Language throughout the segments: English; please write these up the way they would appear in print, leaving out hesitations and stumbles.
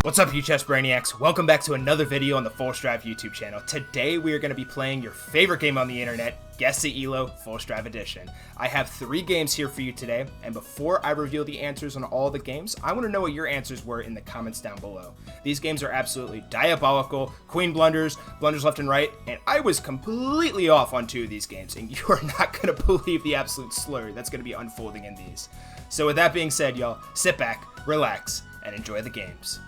What's up, you chess brainiacs? Welcome back to another video on the Full Strive YouTube channel. Today we are going to be playing your favorite game on the internet, Guess The Elo Full Strive Edition. I have 3 games here for you today, and before I reveal the answers on all the games, I want to know what your answers were in the comments down below. These games are absolutely diabolical, queen blunders, blunders left and right, and I was completely off on 2 of these games, and you are not going to believe the absolute slurry that's going to be unfolding in these. So with that being said, y'all, sit back, relax, and enjoy the games.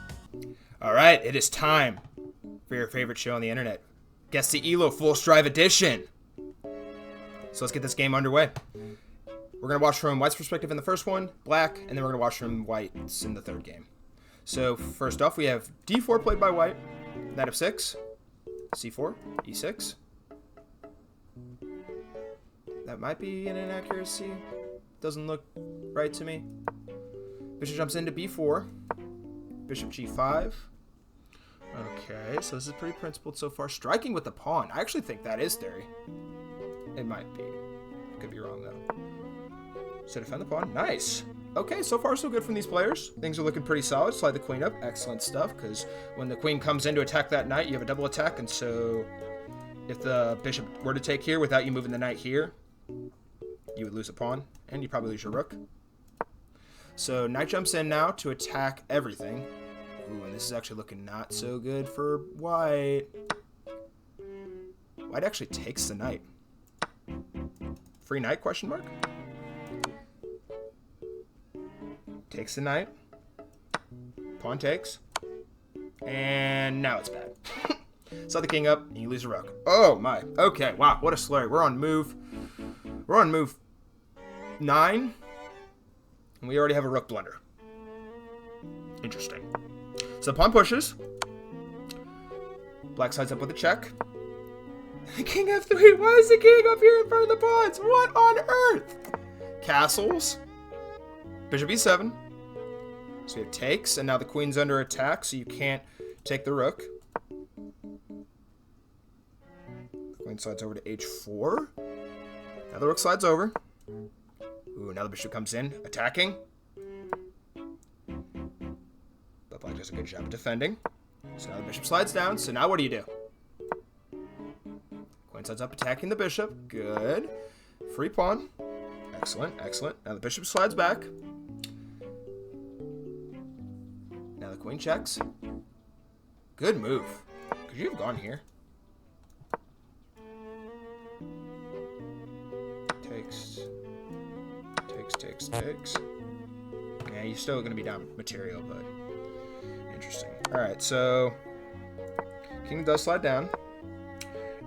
Alright, it is time for your favorite show on the internet, Guess The Elo Full Strive Edition. So let's get this game underway. We're going to watch from white's perspective in the first one, black, and then we're going to watch from white's in the third game. So first off, we have d4 played by white, knight of 6, c4, e6. That might be an inaccuracy. Doesn't look right to me. Bishop jumps into b4, bishop g5. Okay, so this is pretty principled so far. Striking with the pawn. I actually think that is theory. It might be. Could be wrong, though. So defend the pawn. Nice. Okay, so far so good from these players. Things are looking pretty solid. Slide the queen up. Excellent stuff, because when the queen comes in to attack that knight, you have a double attack, and so if the bishop were to take here without you moving the knight here, you would lose a pawn, and you'd probably lose your rook. So knight jumps in now to attack everything. Ooh, and this is actually looking not so good for white. White actually takes the knight. Free knight, question mark? Takes the knight. Pawn takes. And now it's bad. Slide the king up, and you lose a rook. Oh my. Okay, wow, what a slurry. We're on move 9. And we already have a rook blunder. Interesting. So the pawn pushes. Black sides up with a check. King f3. Why is the king up here in front of the pawns? What on earth? Castles. Bishop e7. So it takes, and now the queen's under attack, so you can't take the rook. The queen slides over to h4. Now the rook slides over. Ooh, now the bishop comes in, attacking. But black does a good job of defending. So now the bishop slides down. So now what do? Queen slides up, attacking the bishop. Good. Free pawn. Excellent, excellent. Now the bishop slides back. Now the queen checks. Good move. Could you have gone here? Takes. Takes. Yeah, you're still going to be down material, but interesting. Alright, so king does slide down.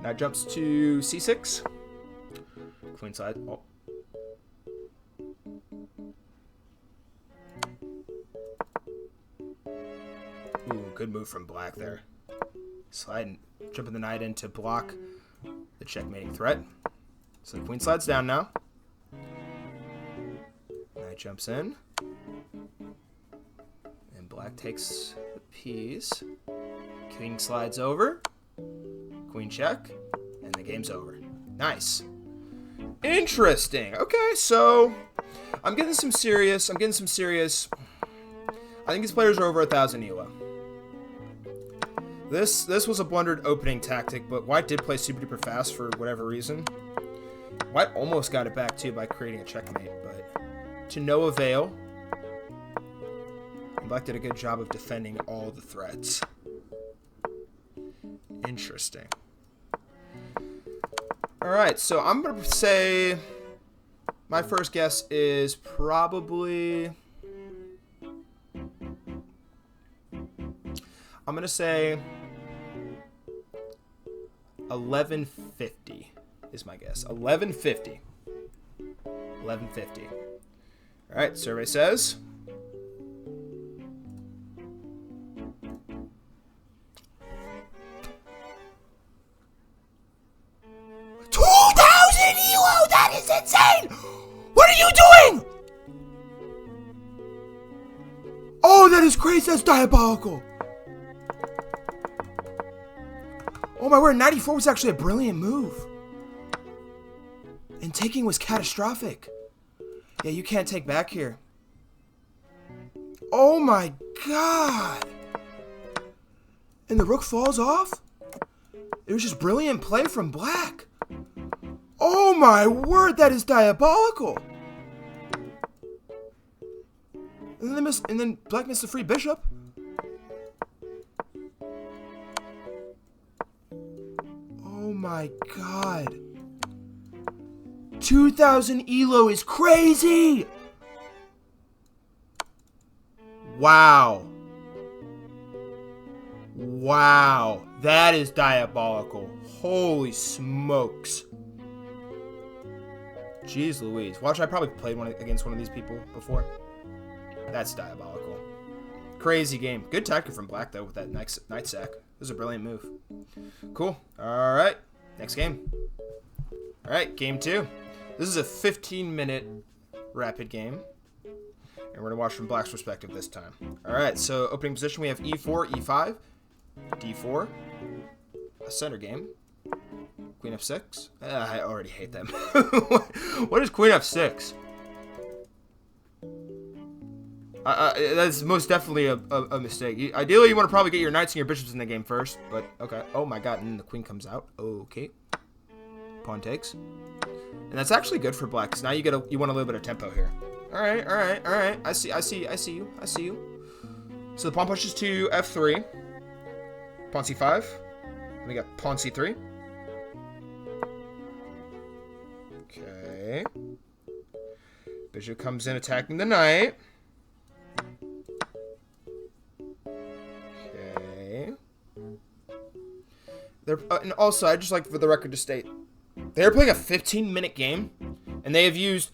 Now jumps to c6. Queen slide. Oh. Ooh, good move from black there. Slide, jumping the knight in to block the checkmating threat. So the queen slides down now. Knight jumps in. And black takes the piece. King slides over. Queen check. And the game's over. Nice. Interesting. Okay, so I'm getting some serious. I think these players are over 1,000 Elo. This was a blundered opening tactic, but white did play super duper fast for whatever reason. White almost got it back too by creating a checkmate, but to no avail. And black did a good job of defending all the threats. Interesting. Alright, so I'm going to say my first guess is probably... I'm going to say 1150 is my guess. 1150. 1150. All right, survey says 2,000 Elo. That is insane. What are you doing? Oh, that is crazy. That's diabolical. Oh my word, 94 was actually a brilliant move. And taking was catastrophic. Yeah, you can't take back here. Oh my god. And the rook falls off? It was just brilliant play from black. Oh my word, that is diabolical. And then black missed the free bishop. Oh my god. 2,000 elo is crazy. Wow. Wow. That is diabolical. Holy smokes. Jeez Louise. Watch, I probably played against one of these people before. That's diabolical. Crazy game. Good tactic from black, though, with that knight sack. This is a brilliant move. Cool. All right. Next game. All right. Game 2. This is a 15-minute rapid game. And we're going to watch from black's perspective this time. All right. So opening position, we have e4, e5, d4, a center game, queen f6. I already hate them. What is queen f6? That's most definitely a mistake. Ideally, you want to probably get your knights and your bishops in the game first, but okay. Oh my god, and then the queen comes out. Okay. Pawn takes. And that's actually good for black, because now you want a little bit of tempo here. Alright. I see you. So the pawn pushes to f3. Pawn c5. And we got pawn c3. Okay. Bishop comes in attacking the knight. Okay. And also, I'd just like for the record to state, they're playing a 15-minute game, and they have used,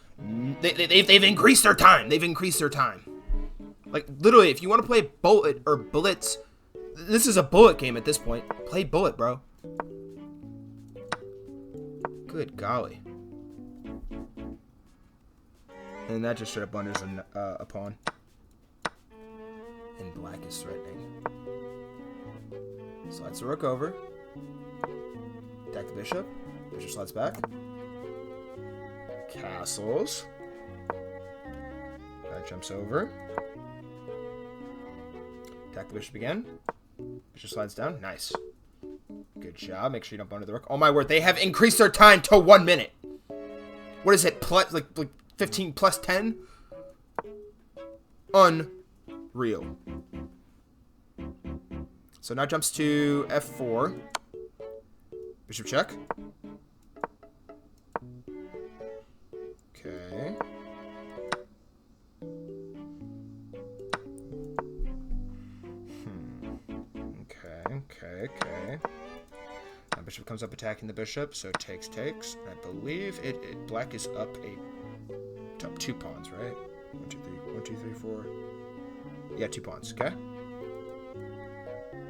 they've increased their time. They've increased their time. Like, literally, if you want to play bullet or bullets, this is a bullet game at this point. Play bullet, bro. Good golly. And that just straight up blunders a pawn. And black is threatening. Slides the rook over. Attack the bishop. Bishop slides back. Castles. Knight jumps over. Attack the bishop again. Bishop slides down. Nice. Good job. Make sure you don't blunder the rook. Oh my word, they have increased their time to 1 minute. What is it? Plus, like 15 plus 10? Unreal. So now jumps to f4. Bishop check. Okay. Okay. Now bishop comes up attacking the bishop, so takes. I believe black is up top 2 pawns, right? 1, 2, 3, 4. Yeah, 2 pawns, okay?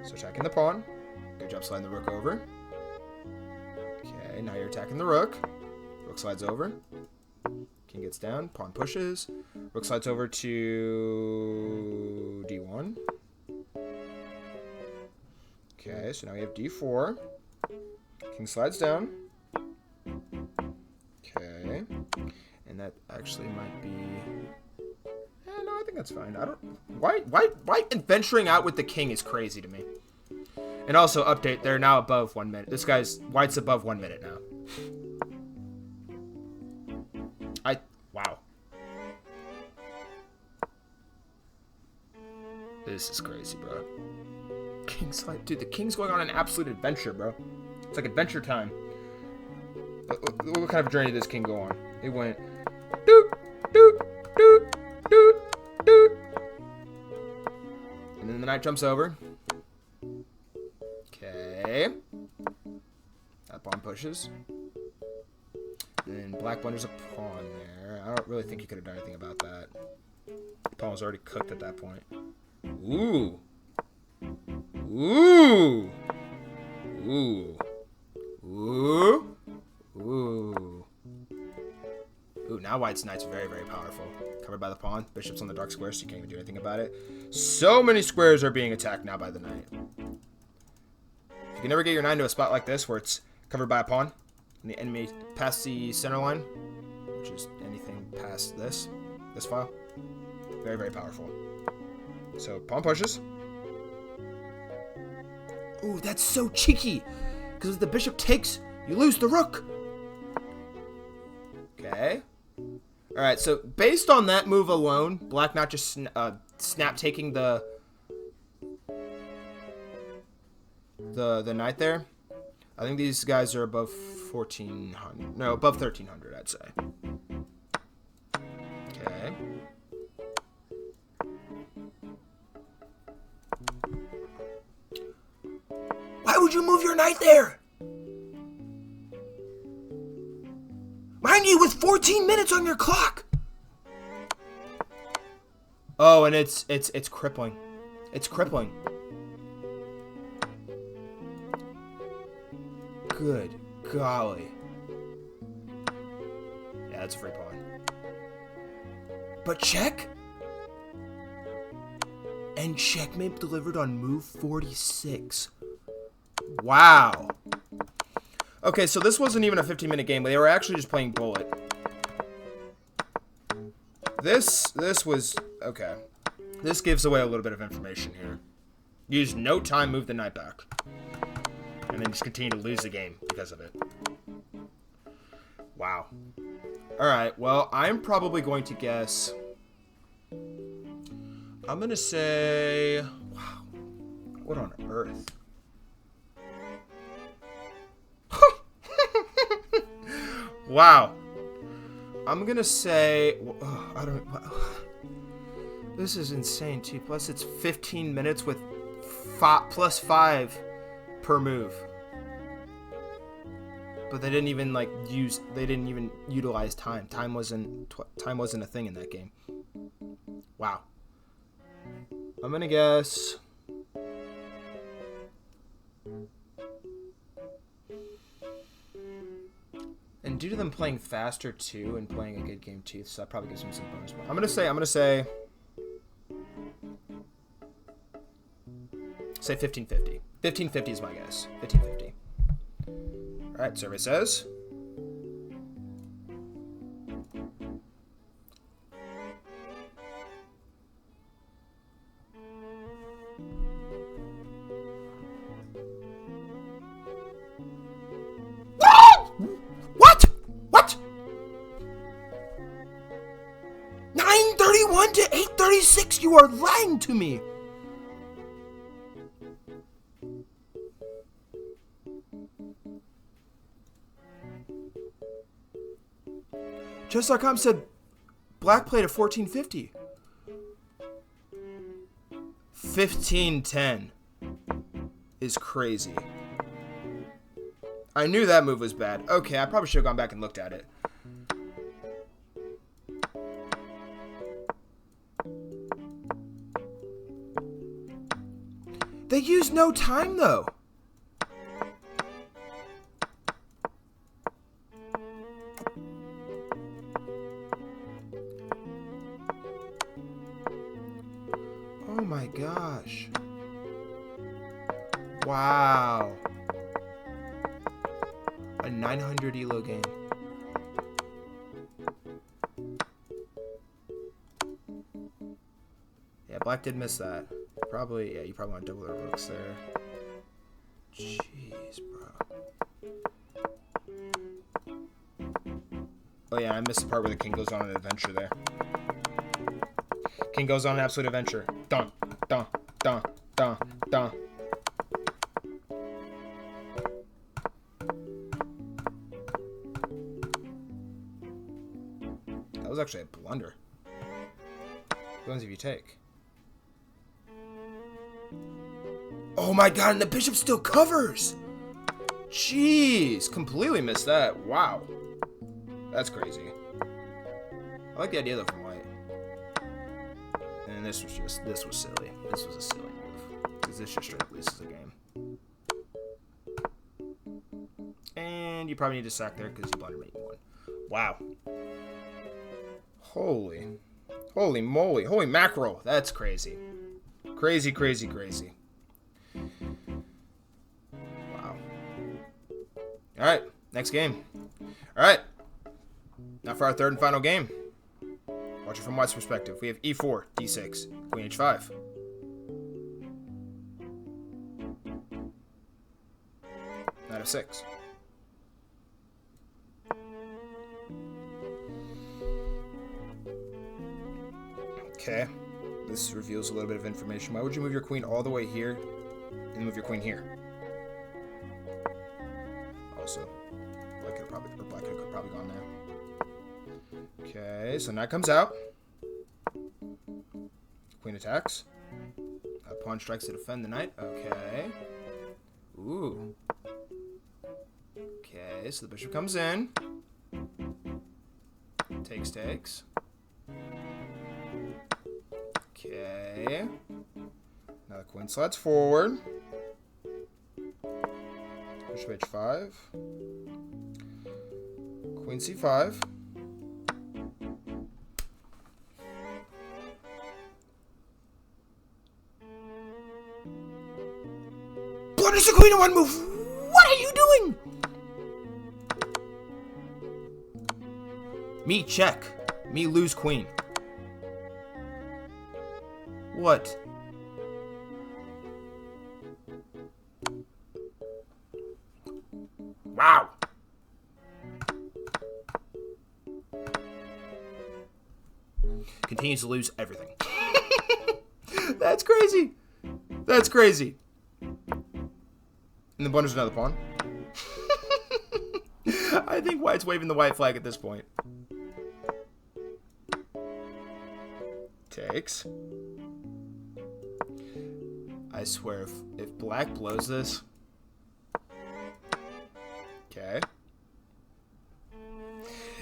So attacking the pawn. Good job sliding the rook over. Okay, now you're attacking the rook. Rook slides over. King gets down. Pawn pushes. Rook slides over to d1. Okay, so now we have d4. King slides down. Okay. And that actually might be... no, I think that's fine. I don't... Why adventuring out with the king is crazy to me. And also, update, they're now above 1 minute. This guy's... White's above 1 minute now. Wow. This is crazy, bro. King's like... Dude, the king's going on an absolute adventure, bro. It's like adventure time. What kind of journey did this king go on? It went... Doot, doot, doot, doot, doot. And then the knight jumps over. Okay. That pawn pushes. And then black blunders a pawn there. I don't really think he could have done anything about that. The pawn was already cooked at that point. Ooh. Ooh. Ooh. Ooh. Ooh. Ooh, now white's knight's very, very powerful. Covered by the pawn. Bishop's on the dark square, so you can't even do anything about it. So many squares are being attacked now by the knight. If you can never get your knight into a spot like this where it's covered by a pawn, and the enemy past the center line, which is anything past this file, very, very powerful. So pawn pushes. Ooh, that's so cheeky. Because if the bishop takes, you lose the rook. Okay. Alright, so based on that move alone, black not just snap taking the knight there, I think these guys are above 1400. No, above 1300, I'd say. Okay. Why would you move your knight there? Mind you, with 14 minutes on your clock. Oh, and it's crippling. It's crippling. Good golly. Yeah, that's a free pawn. But check? And checkmate delivered on move 46. Wow. Okay, so this wasn't even a 15-minute game. They were actually just playing bullet. This was... Okay. This gives away a little bit of information here. Use no time, move the knight back. And then just continue to lose the game because of it. Wow. Alright, well, I'm probably going to guess... I'm going to say... Wow. What on earth? Wow. I'm gonna say... I don't... This is insane, too. Plus, it's 15 minutes with plus 5 per move. But they didn't even, like, They didn't even utilize time. Time wasn't a thing in that game. Wow. I'm gonna guess... And due to them playing faster too and playing a good game too, so that probably gives them some bonus. I'm gonna say 1550. 1550 is my guess. 1550. All right, survey says. What? 931 to 836. You are lying to me. Chess.com said black played at 1450. 1510 is crazy. I knew that move was bad. Okay, I probably should have gone back and looked at it. They used no time, though. Oh my gosh. Wow. A 900 elo game. Yeah, black did miss that. Probably, yeah, you probably want to double the rooks there. Jeez, bro. Oh yeah, I missed the part where the king goes on an adventure there. King goes on an absolute adventure. Dun, dun, dun, dun, dun. That was actually a blunder. What ones if you take? Oh my god, and the bishop still covers! Jeez, completely missed that. Wow. That's crazy. I like the idea though from white. And this was silly. This was a silly move. Because this just straight up loses the game. And you probably need to sack there because you blundered mate 1. Wow. Holy moly. Holy mackerel. That's crazy. Crazy, crazy, crazy. Wow. Alright, next game. Alright. Now for our third and final game. Watch it from white's perspective. We have e4, d6, queen h5. of 6. Okay. This reveals a little bit of information. Why would you move your queen all the way here and move your queen here? Also, black could have probably gone there. Okay, so knight comes out. Queen attacks. Pawn strikes to defend the knight. Okay. Ooh. Okay, so the bishop comes in. Takes. Okay. Now the queen slides forward. Bishop h5. Queen c5. Blunders the queen in one move. What are you doing? Me check. Me lose queen. What? Wow. Continues to lose everything. That's crazy. That's crazy. And then blunders another pawn. I think white's waving the white flag at this point. Takes. I swear, if black blows this... Okay.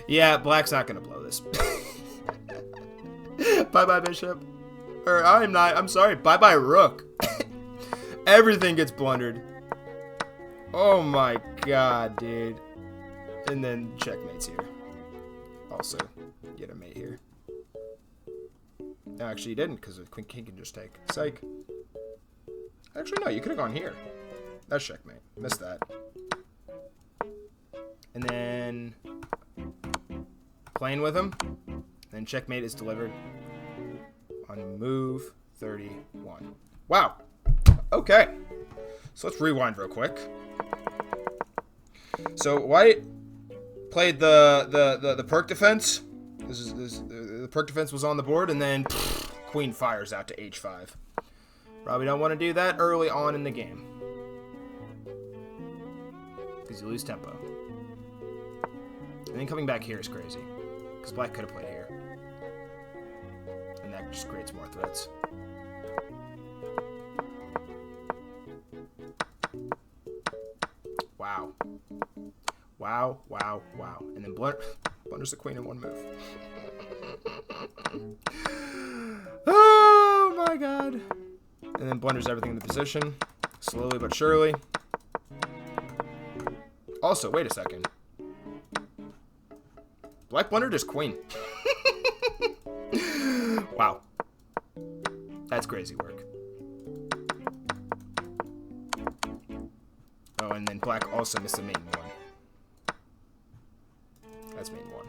Yeah, black's not going to blow this. Bye-bye, bishop. Or, I'm not. I'm sorry. Bye-bye, rook. Everything gets blundered. Oh my god, dude. And then checkmate's here. Also, get a mate here. No, actually, you didn't, because the queen king can just take. Psych. Actually, no, you could have gone here. That's checkmate. Missed that. And then playing with him. Then checkmate is delivered on move 31. Wow. Okay. So let's rewind real quick. So white played the perk defense. The perk defense was on the board, and then queen fires out to h5. Probably don't want to do that early on in the game, because you lose tempo. And then coming back here is crazy, because black could have played here, and that just creates more threats. Wow. Wow, wow, wow. And then blunders the queen in one move. Oh my god. And then blunders everything into position. Slowly but surely. Also, wait a second. Black blundered his queen. Wow. That's crazy work. Oh, and then black also missed the main one. That's main one.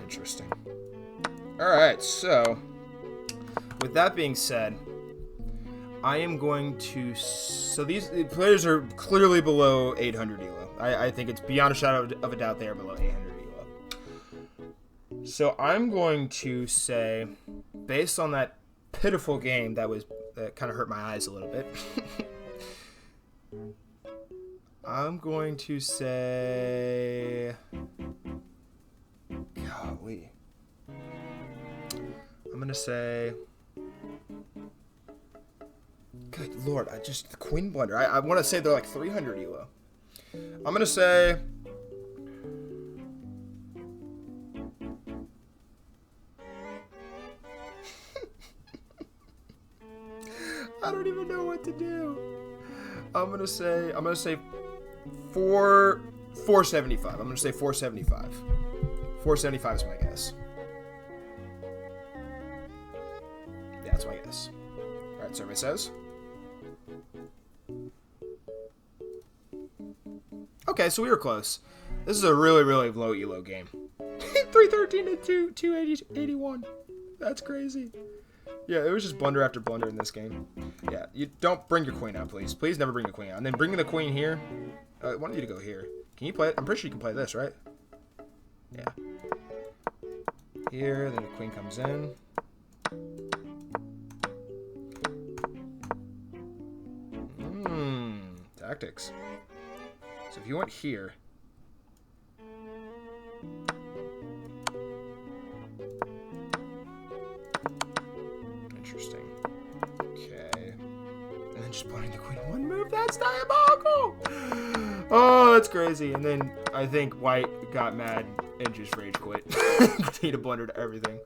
Interesting. Alright, so with that being said, I am going to... So these players are clearly below 800 elo. I think it's beyond a shadow of a doubt they are below 800 elo. So I'm going to say, based on that pitiful game that kind of hurt my eyes a little bit, I'm going to say... Golly. I'm going to say... Good lord, the queen blunder. I want to say they're like 300 elo. I'm going to say... I don't even know what to do. I'm gonna say 475. I'm gonna say 475. 475 is my guess. Yeah, that's my guess. Alright, survey says. Okay, so we were close. This is a really, really low elo game. 313 to 281. That's crazy. Yeah, it was just blunder after blunder in this game. Yeah, you don't bring your queen out, please. Please never bring the queen out. And then bring the queen here. I want you to go here. Can you play it? I'm pretty sure you can play this, right? Yeah. Here, then the queen comes in. Tactics. So if you went here. Interesting. Okay. And then just playing the queen in one move. That's diabolical! Oh, that's crazy. And then I think white got mad and just rage quit. He blundered everything.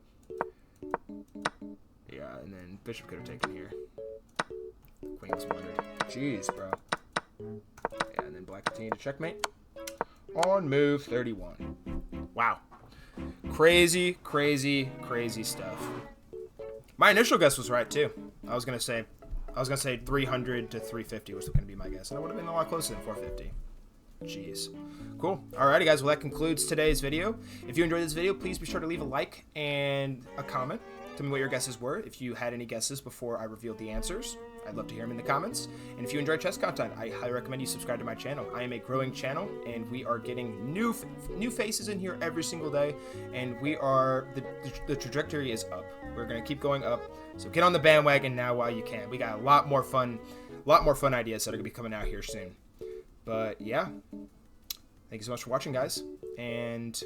Yeah, and then bishop could have taken here. Queen was blundered. Jeez, bro. Yeah, and then black continued to checkmate. On move 31. Wow. Crazy, crazy, crazy stuff. My initial guess was right too. I was gonna say 300 to 350 was gonna be my guess. And I would have been a lot closer than 450. Jeez. Cool. Alrighty, guys. Well, that concludes today's video. If you enjoyed this video, please be sure to leave a like and a comment. Tell me what your guesses were. If you had any guesses before I revealed the answers, I'd love to hear them in the comments. And if you enjoy chess content, I highly recommend you subscribe to my channel. I am a growing channel, and we are getting new faces in here every single day. And we are the trajectory is up. We're gonna keep going up. So get on the bandwagon now while you can. We got a lot more fun ideas that are gonna be coming out here soon. But yeah, thank you so much for watching, guys. And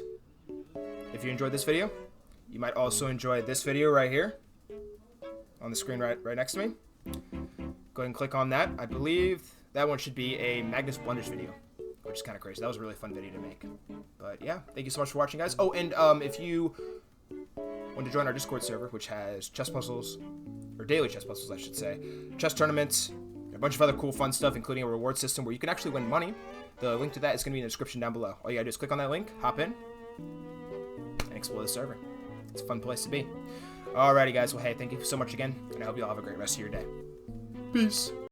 if you enjoyed this video, you might also enjoy this video right here on the screen right next to me. Go ahead and click on that. I believe that one should be a Magnus Blunders video, which is kind of crazy. That was a really fun video to make. But yeah, thank you so much for watching, guys. Oh, and if you want to join our Discord server, which has chess puzzles, or daily chess puzzles, I should say, chess tournaments, a bunch of other cool fun stuff, including a reward system where you can actually win money. The link to that is going to be in the description down below. All you gotta do is click on that link, hop in, and explore the server. It's a fun place to be. Alrighty, guys. Well, hey, thank you so much again, and I hope you all have a great rest of your day. Peace.